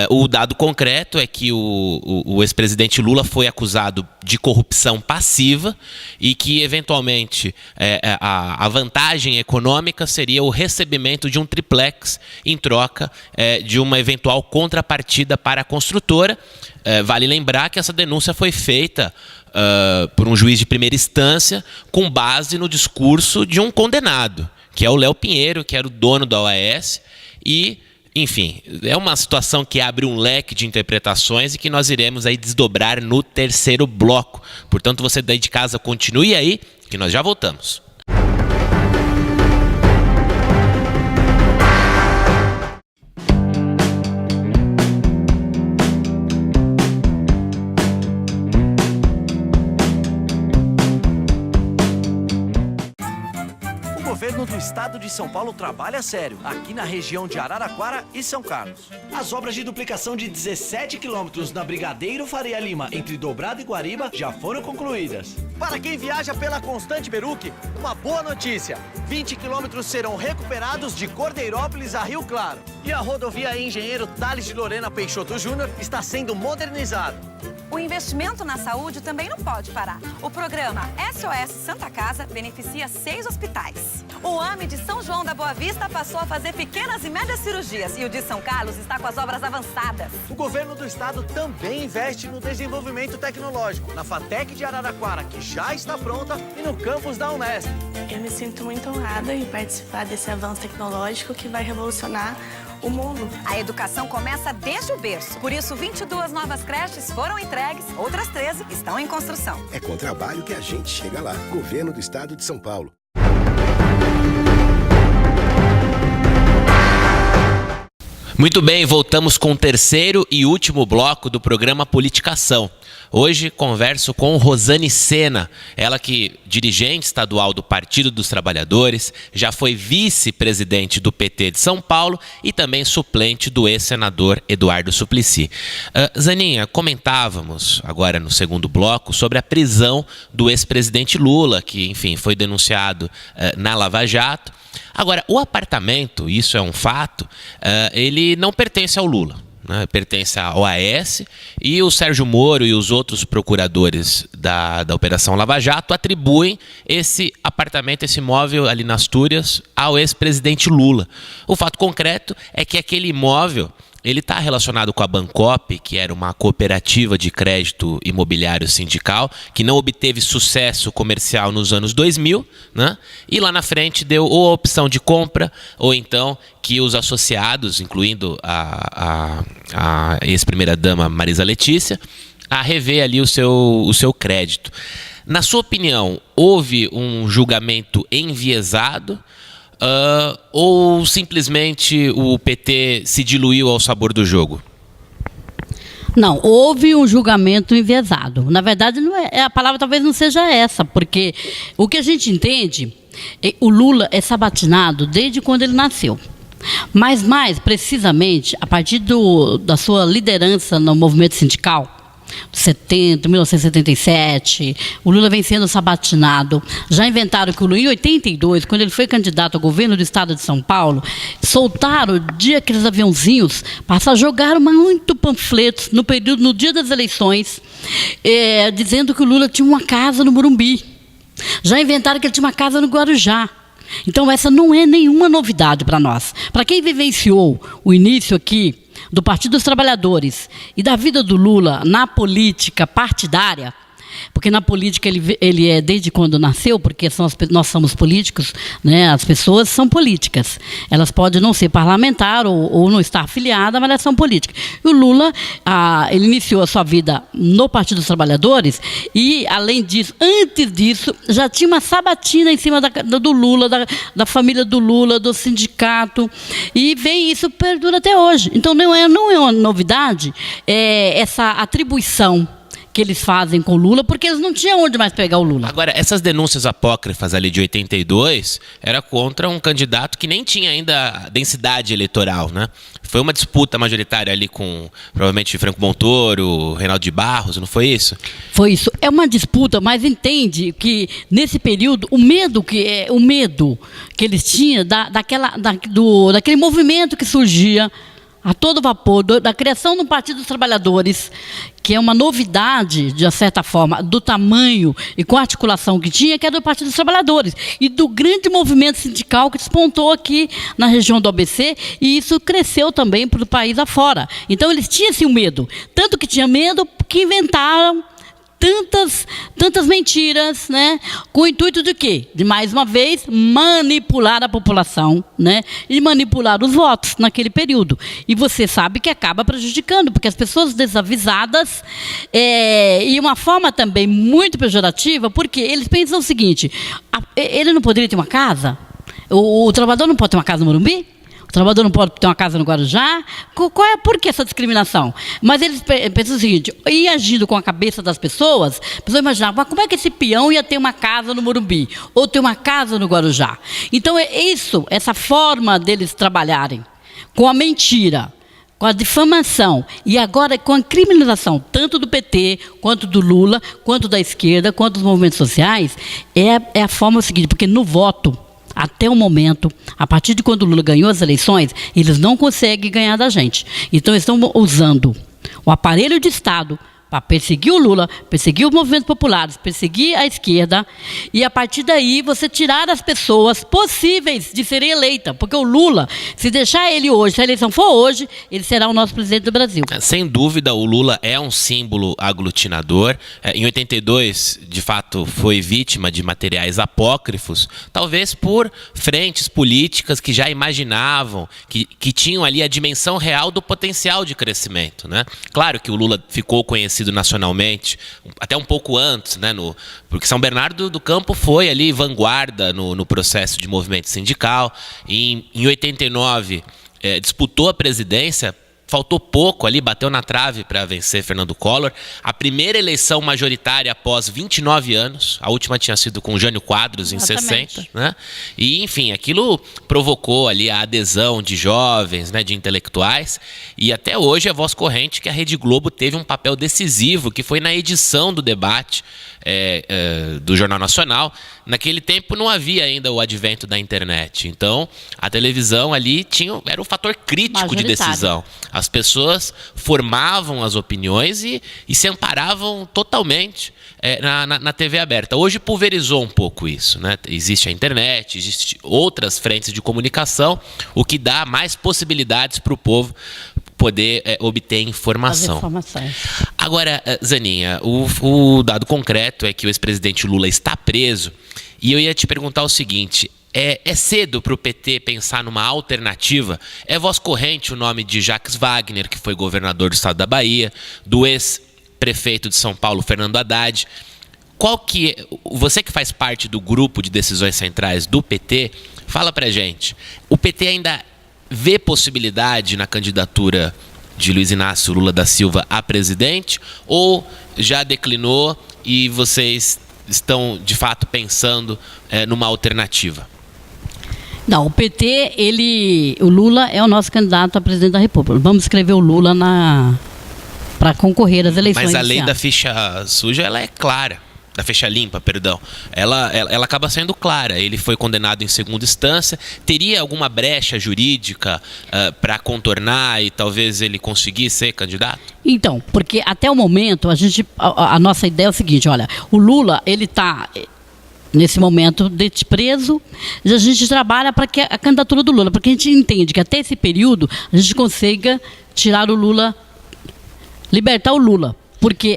O dado concreto é que o ex-presidente Lula foi acusado de corrupção passiva e que, eventualmente, a vantagem econômica seria o recebimento de um triplex em troca de uma eventual contrapartida para a construtora. Vale lembrar que essa denúncia foi feita por um juiz de primeira instância com base no discurso de um condenado, que é o Léo Pinheiro, que era o dono da OAS. E, enfim, é uma situação que abre um leque de interpretações e que nós iremos aí desdobrar no terceiro bloco. Portanto, você daí de casa continue aí, que nós já voltamos. O governo do estado de São Paulo trabalha sério, aqui na região de Araraquara e São Carlos. As obras de duplicação de 17 quilômetros na Brigadeiro Faria Lima, entre Dobrado e Guariba, já foram concluídas. Para quem viaja pela Constante Beruque, uma boa notícia. 20 quilômetros serão recuperados de Cordeirópolis a Rio Claro. E a rodovia Engenheiro Tales de Lorena Peixoto Júnior está sendo modernizada. O investimento na saúde também não pode parar. O programa SOS Santa Casa beneficia 6 hospitais. O AME de São João da Boa Vista passou a fazer pequenas e médias cirurgias e o de São Carlos está com as obras avançadas. O governo do estado também investe no desenvolvimento tecnológico, na FATEC de Araraquara, que já está pronta, e no campus da Unesp. Eu me sinto muito honrada em participar desse avanço tecnológico que vai revolucionar o mundo. A educação começa desde o berço. Por isso, 22 novas creches foram entregues, outras 13 estão em construção. É com trabalho que a gente chega lá. Governo do Estado de São Paulo. Muito bem, voltamos com o terceiro e último bloco do programa Politicação. Hoje converso com Rosane Sena, ela que dirigente estadual do Partido dos Trabalhadores, já foi vice-presidente do PT de São Paulo e também suplente do ex-senador Eduardo Suplicy. Zaninha, comentávamos agora no segundo bloco sobre a prisão do ex-presidente Lula, que, enfim, foi denunciado na Lava Jato. Agora, o apartamento, isso é um fato, ele não pertence ao Lula. Né, pertence à OAS, e o Sérgio Moro e os outros procuradores da Operação Lava Jato atribuem esse apartamento, esse imóvel ali nas Astúrias, ao ex-presidente Lula. O fato concreto é que aquele imóvel ele está relacionado com a Bancop, que era uma cooperativa de crédito imobiliário sindical, que não obteve sucesso comercial nos anos 2000, né? E lá na frente deu ou a opção de compra, ou então que os associados, incluindo a ex-primeira-dama Marisa Letícia, a rever ali o seu crédito. Na sua opinião, houve um julgamento enviesado? ou simplesmente o PT se diluiu ao sabor do jogo? Não, houve um julgamento enviesado. Na verdade, não é, a palavra talvez não seja essa, porque o que a gente entende, o Lula é sabatinado desde quando ele nasceu. Mas mais precisamente, a partir da sua liderança no movimento sindical, 1977, o Lula vem sendo sabatinado. Já inventaram que o Lula, em 82, quando ele foi candidato ao governo do estado de São Paulo, soltaram aqueles aviãozinhos, jogaram muito panfletos no dia das eleições, dizendo que o Lula tinha uma casa no Morumbi. Já inventaram que ele tinha uma casa no Guarujá. Então essa não é nenhuma novidade para nós. Para quem vivenciou o início aqui do Partido dos Trabalhadores e da vida do Lula na política partidária, porque na política ele é desde quando nasceu, porque nós somos políticos, né? As pessoas são políticas. Elas podem não ser parlamentar ou não estar afiliada, mas elas são políticas. E o Lula, ele iniciou a sua vida no Partido dos Trabalhadores e, além disso, antes disso, já tinha uma sabatina em cima do Lula, da família do Lula, do sindicato, e isso perdura até hoje. Então não é uma novidade essa atribuição que eles fazem com o Lula, porque eles não tinham onde mais pegar o Lula. Agora, essas denúncias apócrifas ali de 82 era contra um candidato que nem tinha ainda densidade eleitoral, né? Foi uma disputa majoritária ali com, provavelmente, Franco Montoro, Reinaldo de Barros, não foi isso? Foi isso. É uma disputa, mas entende que, nesse período, o medo que eles tinham daquele movimento que surgia a todo vapor, da criação do Partido dos Trabalhadores, que é uma novidade, de certa forma, do tamanho e com a articulação que tinha, que era do Partido dos Trabalhadores, e do grande movimento sindical que despontou aqui na região do ABC, e isso cresceu também para o país afora. Então, eles tinham esse medo, tanto que tinha medo que inventaram tantas mentiras, né? Com o intuito de quê? De, mais uma vez, manipular a população, né? E manipular os votos naquele período. E você sabe que acaba prejudicando, porque as pessoas desavisadas, e uma forma também muito pejorativa, porque eles pensam o seguinte, ele não poderia ter uma casa? O trabalhador não pode ter uma casa no Morumbi? O trabalhador não pode ter uma casa no Guarujá? Por que essa discriminação? Mas eles pensam o seguinte, ia agindo com a cabeça das pessoas, a pessoa imaginava, mas como é que esse peão ia ter uma casa no Morumbi? Ou ter uma casa no Guarujá? Então essa forma deles trabalharem com a mentira, com a difamação e agora com a criminalização, tanto do PT, quanto do Lula, quanto da esquerda, quanto dos movimentos sociais, é a forma seguinte, porque no voto, até o momento, a partir de quando o Lula ganhou as eleições, eles não conseguem ganhar da gente. Então, eles estão usando o aparelho de Estado para perseguir o Lula, perseguir os movimentos populares, perseguir a esquerda, e a partir daí você tirar as pessoas possíveis de serem eleitas, porque o Lula, se deixar ele hoje, se a eleição for hoje, ele será o nosso presidente do Brasil. Sem dúvida, o Lula é um símbolo aglutinador. Em 82, de fato, foi vítima de materiais apócrifos, talvez por frentes políticas que já imaginavam, que tinham ali a dimensão real do potencial de crescimento, né? Claro que o Lula ficou conhecido nacionalmente, até um pouco antes, né, porque São Bernardo do Campo foi ali vanguarda no processo de movimento sindical. Em 89, disputou a presidência, faltou pouco ali, bateu na trave para vencer Fernando Collor. A primeira eleição majoritária após 29 anos, a última tinha sido com Jânio Quadros em 60, né? E, enfim, aquilo provocou ali a adesão de jovens, né, de intelectuais, e até hoje é voz corrente que a Rede Globo teve um papel decisivo, que foi na edição do debate do Jornal Nacional. Naquele tempo não havia ainda o advento da internet, então a televisão ali era um fator crítico de decisão. As pessoas formavam as opiniões e se amparavam totalmente na TV aberta. Hoje pulverizou um pouco isso, né? Existe a internet, existem outras frentes de comunicação, o que dá mais possibilidades para o povo poder obter informação. Agora, Zaninha, o dado concreto é que o ex-presidente Lula está preso, e eu ia te perguntar o seguinte: é cedo para o PT pensar numa alternativa? É voz corrente o nome de Jacques Wagner, que foi governador do estado da Bahia, do ex-prefeito de São Paulo, Fernando Haddad. Você que faz parte do grupo de decisões centrais do PT, fala pra gente, o PT ainda vê possibilidade na candidatura de Luiz Inácio Lula da Silva a presidente, ou já declinou e vocês estão de fato pensando numa alternativa? Não, o PT, o Lula é o nosso candidato a presidente da República. Vamos escrever o Lula para concorrer às eleições. Mas a lei da ficha suja, ela é clara. Da ficha limpa, perdão. Ela acaba sendo clara. Ele foi condenado em segunda instância. Teria alguma brecha jurídica para contornar e talvez ele conseguisse ser candidato? Então, porque até o momento, a nossa ideia é o seguinte, olha, o Lula, ele está nesse momento preso, e a gente trabalha para que a candidatura do Lula, porque a gente entende que até esse período a gente consiga tirar o Lula, libertar o Lula. Porque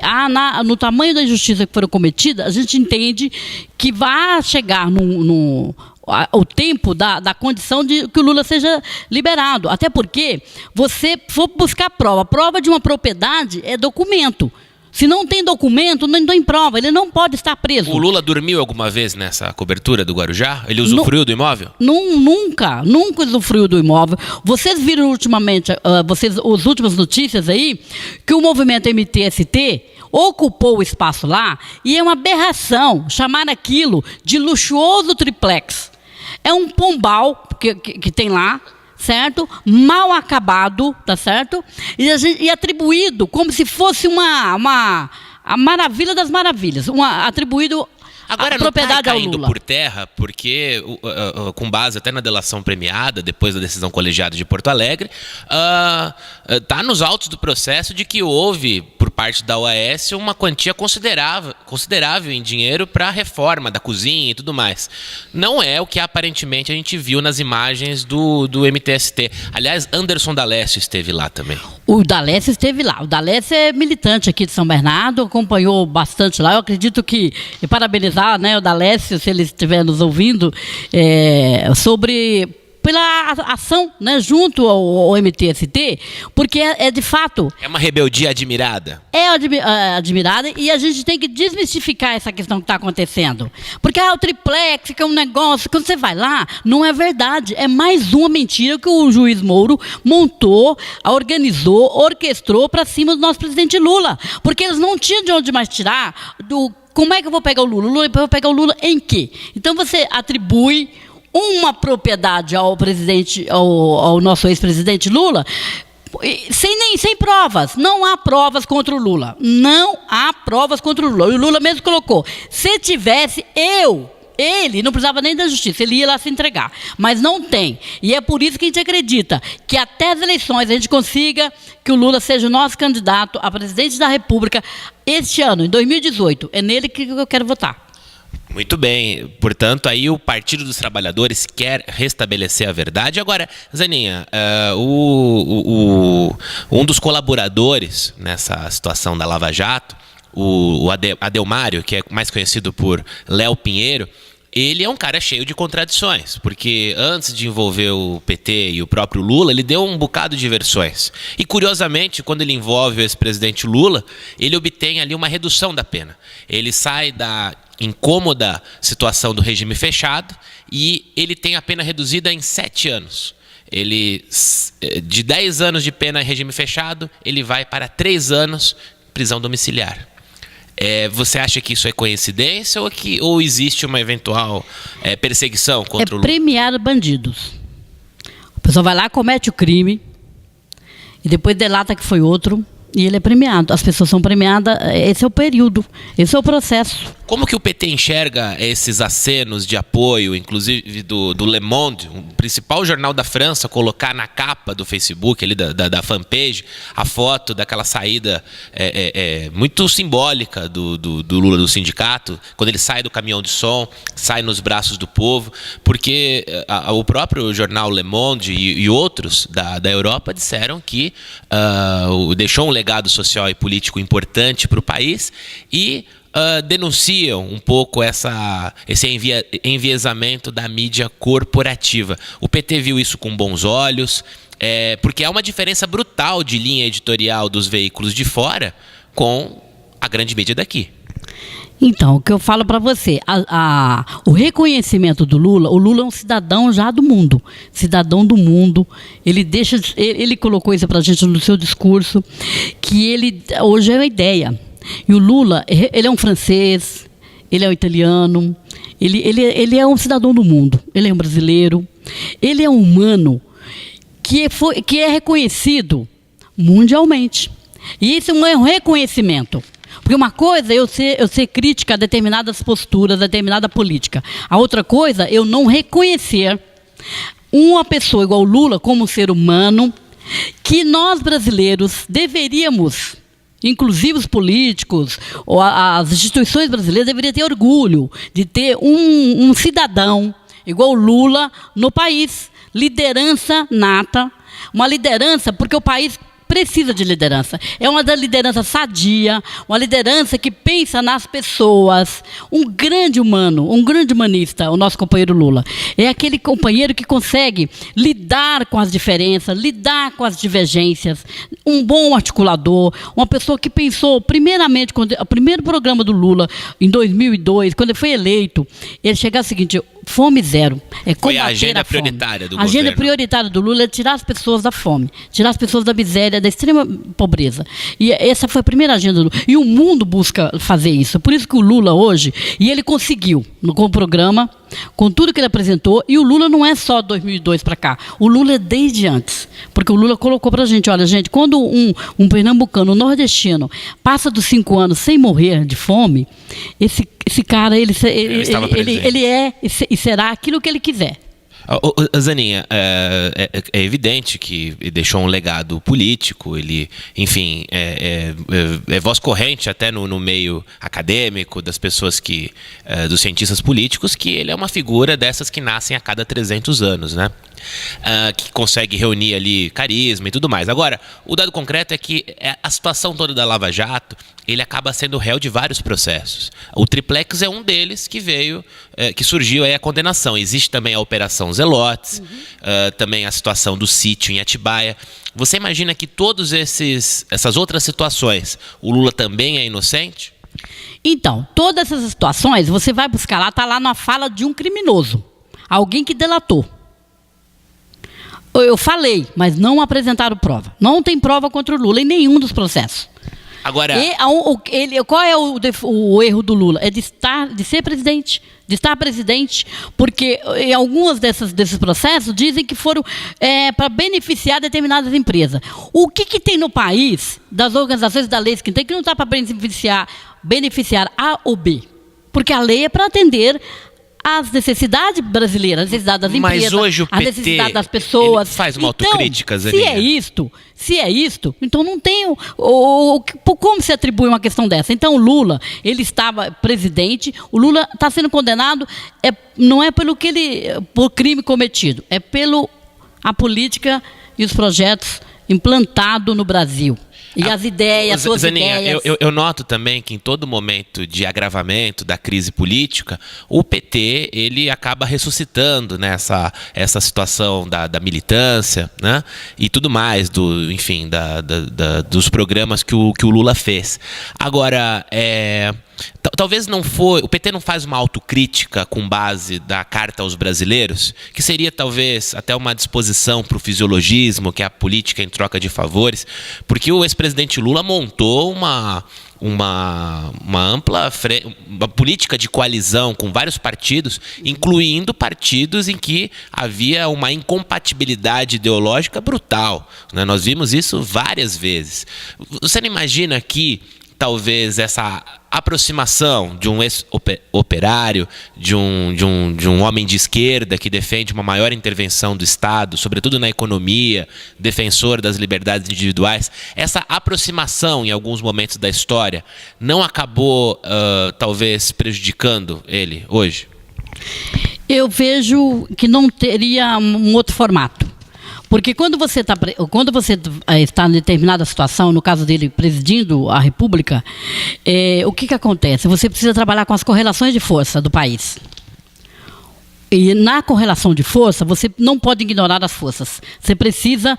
no tamanho da injustiça que foram cometidas, a gente entende que vai chegar o tempo da condição de que o Lula seja liberado. Até porque você for buscar prova de uma propriedade é documento. Se não tem documento, não tem prova, ele não pode estar preso. O Lula dormiu alguma vez nessa cobertura do Guarujá? Ele usufruiu do imóvel? Nunca usufruiu do imóvel. Vocês viram ultimamente, as últimas notícias aí, que o movimento MTST ocupou o espaço lá, e é uma aberração chamar aquilo de luxuoso triplex. É um pombal que tem lá, certo? Mal acabado, tá certo? E atribuído como se fosse a maravilha das maravilhas, atribuído agora a propriedade não está ao caindo Lula. por terra, porque com base até na delação premiada, depois da decisão colegiada de Porto Alegre, está nos autos do processo de que houve, por parte da OAS, uma quantia considerável em dinheiro para a reforma da cozinha e tudo mais. Não é o que aparentemente a gente viu nas imagens do MTST. Aliás, Anderson D'Alessio esteve lá também. O D'Alessio esteve lá. O D'Alessio é militante aqui de São Bernardo, acompanhou bastante lá. Eu acredito que, e parabenizar, né, o D'Alessio, se ele estiver nos ouvindo, pela ação, né, junto ao MTST, porque de fato... É uma rebeldia admirada. É admirada, e a gente tem que desmistificar essa questão que está acontecendo. Porque o triplex, que é um negócio, quando você vai lá, não é verdade. É mais uma mentira que o juiz Moro montou, organizou, orquestrou para cima do nosso presidente Lula. Porque eles não tinham de onde mais tirar como é que eu vou pegar o Lula? Eu vou pegar o Lula em quê? Então você atribui propriedade ao presidente, ao nosso ex-presidente Lula, sem provas. Não há provas contra o Lula. Não há provas contra o Lula. E o Lula mesmo colocou, se tivesse ele não precisava nem da justiça, ele ia lá se entregar. Mas não tem. E é por isso que a gente acredita que até as eleições a gente consiga que o Lula seja o nosso candidato a presidente da República este ano, em 2018. É nele que eu quero votar. Muito bem. Portanto, aí o Partido dos Trabalhadores quer restabelecer a verdade. Agora, Zaninha, um dos colaboradores nessa situação da Lava Jato, o Adelmário, que é mais conhecido por Léo Pinheiro, ele é um cara cheio de contradições, porque antes de envolver o PT e o próprio Lula, ele deu um bocado de versões. E, curiosamente, quando ele envolve o ex-presidente Lula, ele obtém ali uma redução da pena. Ele sai da incômoda situação do regime fechado e ele tem a pena reduzida em 7 anos. Ele, de 10 anos de pena em regime fechado, ele vai para 3 anos prisão domiciliar. Você acha que isso é coincidência ou existe uma eventual perseguição contra o Lula? É premiar bandidos. A pessoa vai lá, comete o crime e depois delata que foi outro e ele é premiado. As pessoas são premiadas, esse é o período, esse é o processo. Como que o PT enxerga esses acenos de apoio, inclusive do Le Monde, o principal jornal da França, colocar na capa do Facebook, ali da fanpage, a foto daquela saída muito simbólica do Lula do sindicato, quando ele sai do caminhão de som, sai nos braços do povo, porque o próprio jornal Le Monde e outros da Europa disseram que deixou um legado social e político importante para o país e denunciam um pouco esse enviesamento da mídia corporativa. O PT viu isso com bons olhos, porque há uma diferença brutal de linha editorial dos veículos de fora com a grande mídia daqui. Então, o que eu falo para você, o reconhecimento do Lula, o Lula é um cidadão já do mundo, cidadão do mundo, ele colocou isso para a gente no seu discurso, que ele hoje é uma ideia. E o Lula, ele é um francês, ele é um italiano, ele é um cidadão do mundo, ele é um brasileiro, ele é um humano que é reconhecido mundialmente. E isso é um reconhecimento. Porque uma coisa é eu ser crítica a determinadas posturas, a determinada política. A outra coisa é eu não reconhecer uma pessoa igual o Lula como um ser humano que nós brasileiros deveríamos, inclusive os políticos, ou as instituições brasileiras deveriam ter orgulho de ter um cidadão igual o Lula no país. Liderança nata, uma liderança porque o país precisa de liderança. É uma liderança sadia, uma liderança que pensa nas pessoas. Um grande humano, um grande humanista, o nosso companheiro Lula. É aquele companheiro que consegue lidar com as diferenças, lidar com as divergências, um bom articulador, uma pessoa que pensou, primeiramente, o primeiro programa do Lula, em 2002, quando ele foi eleito, ele chegava ao seguinte: fome zero. Foi a agenda prioritária do governo. A agenda prioritária do Lula é tirar as pessoas da fome, tirar as pessoas da miséria, da extrema pobreza. E essa foi a primeira agenda do Lula. E o mundo busca fazer isso. Por isso que o Lula hoje, e ele conseguiu, com o programa, com tudo que ele apresentou, e o Lula não é só 2002 para cá, o Lula é desde antes. Porque o Lula colocou para a gente, olha, gente, quando um pernambucano, um nordestino, passa dos 5 anos sem morrer de fome, esse cara, ele é e será aquilo que ele quiser. Zaninha, é evidente que ele deixou um legado político, ele, enfim, é voz corrente até no meio acadêmico das pessoas dos cientistas políticos, que ele é uma figura dessas que nascem a cada 300 anos, né? Que consegue reunir ali carisma e tudo mais. Agora, o dado concreto é que a situação toda da Lava Jato, ele acaba sendo réu de vários processos. O Triplex é um deles que surgiu aí a condenação. Existe também a Operação Zelotes, também a situação do sítio em Atibaia. Você imagina que todas essas outras situações, o Lula também é inocente? Então, todas essas situações, você vai buscar lá, está lá na fala de um criminoso, alguém que delatou. Eu falei, mas não apresentaram prova. Não tem prova contra o Lula em nenhum dos processos. Agora, qual é o erro do Lula? É de ser presidente, porque em alguns desses processos dizem que foram para beneficiar determinadas empresas. O que tem no país, das organizações da lei que não está para beneficiar A ou B? Porque a lei é para atender as necessidades brasileiras, as necessidades das empresas, hoje o PT, as necessidades das pessoas. Faz uma autocrítica, Zaninha. Se é isto, então não tem como se atribui uma questão dessa. Então o Lula, ele estava presidente, o Lula está sendo condenado, não é por crime cometido, é a política e os projetos implantados no Brasil. E as ideias, suas Zaninha, ideias. Eu noto também que em todo momento de agravamento da crise política, o PT ele acaba ressuscitando, né, essa situação da militância, né, e tudo mais, dos programas que o Lula fez. Agora, talvez o PT não faz uma autocrítica com base da Carta aos Brasileiros, que seria talvez até uma disposição para o fisiologismo, que é a política em troca de favores, porque o ex-presidente Lula montou uma ampla uma política de coalizão com vários partidos, incluindo partidos em que havia uma incompatibilidade ideológica brutal, né? Nós vimos isso várias vezes. Você não imagina que talvez essa aproximação de um ex-operário, de um homem de esquerda que defende uma maior intervenção do Estado, sobretudo na economia, defensor das liberdades individuais, essa aproximação em alguns momentos da história não acabou talvez prejudicando ele hoje? Eu vejo que não teria um outro formato. Porque quando você está em determinada situação, no caso dele presidindo a República, o que acontece? Você precisa trabalhar com as correlações de força do país. E na correlação de força, você não pode ignorar as forças. Você precisa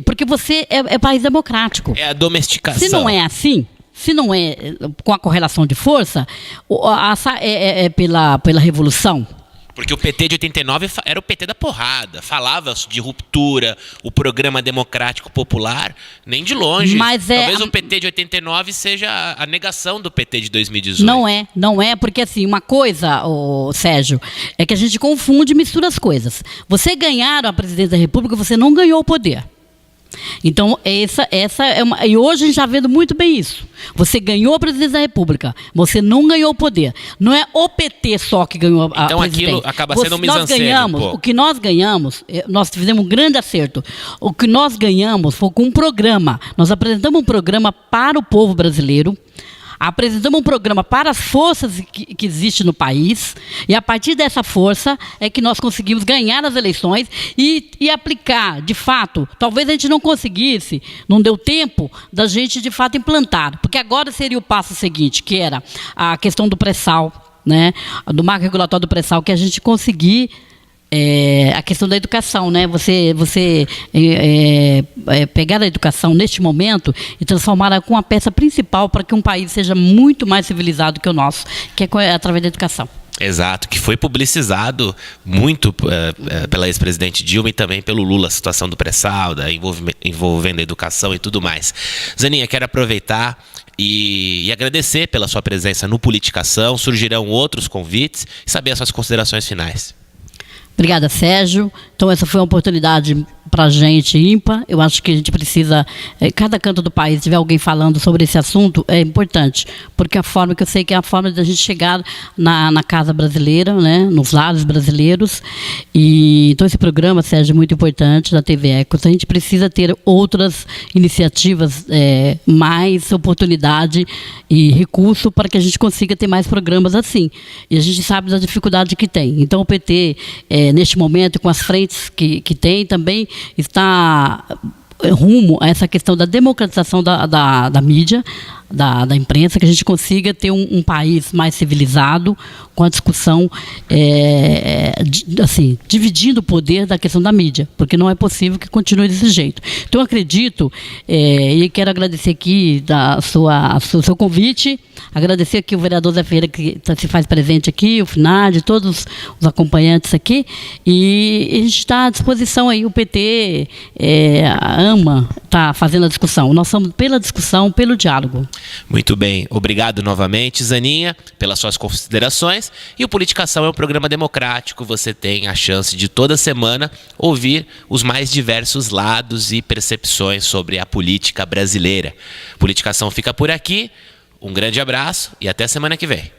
porque você é país democrático. É a domesticação. Se não é assim, se não é com a correlação de força, é pela revolução. Porque o PT de 89 era o PT da porrada, falava de ruptura, o programa democrático popular, nem de longe. Mas talvez o PT de 89 seja a negação do PT de 2018. Não é, porque assim, uma coisa, Sérgio, é que a gente confunde e mistura as coisas. Você ganhar a presidência da República, você não ganhou o poder. Então, essa é uma. E hoje a gente está vendo muito bem isso. Você ganhou a presidência da República, você não ganhou o poder. Não é o PT só que ganhou a presidência. Então aquilo acaba sendo um mise-en-scène. O que nós ganhamos, nós fizemos um grande acerto. O que nós ganhamos foi com um programa. Nós apresentamos um programa para o povo brasileiro. Apresentamos um programa para as forças que existem no país, e a partir dessa força é que nós conseguimos ganhar as eleições e aplicar, de fato. Talvez a gente não conseguisse, não deu tempo da gente, de fato, implantar, porque agora seria o passo seguinte, que era a questão do pré-sal, né, do marco regulatório do pré-sal, que a gente conseguir a questão da educação, né? Você pegar a educação neste momento e transformá-la com a peça principal para que um país seja muito mais civilizado que o nosso, que é através da educação. Exato, que foi publicizado muito pela ex-presidente Dilma e também pelo Lula, a situação do pré-sal, envolvendo a educação e tudo mais. Zaninha, quero aproveitar e agradecer pela sua presença no Politicação. Surgirão outros convites e saber as suas considerações finais. Obrigada, Sérgio. Então, essa foi uma oportunidade para a gente ímpar. Eu acho que a gente precisa, cada canto do país, tiver alguém falando sobre esse assunto, é importante, porque a forma que eu sei que é a forma de a gente chegar na casa brasileira, né, nos lares brasileiros. E então esse programa, Sérgio, é muito importante da TV Ecos. A gente precisa ter outras iniciativas, mais oportunidade e recurso para que a gente consiga ter mais programas assim. E a gente sabe da dificuldade que tem. Então o PT, neste momento, com as frentes que tem, também está rumo a essa questão da democratização da mídia, da imprensa, que a gente consiga ter um país mais civilizado, com a discussão, assim, dividindo o poder da questão da mídia, porque não é possível que continue desse jeito. Então, eu acredito, e quero agradecer aqui o seu convite, agradecer aqui o vereador Zé Ferreira, que se faz presente aqui, o FINAD, todos os acompanhantes aqui, e a gente está à disposição aí. O PT ama estar fazendo a discussão. Nós somos pela discussão, pelo diálogo. Muito bem. Obrigado novamente, Zaninha, pelas suas considerações. E o Politicação é um programa democrático. Você tem a chance de, toda semana, ouvir os mais diversos lados e percepções sobre a política brasileira. Politicação fica por aqui. Um grande abraço e até semana que vem.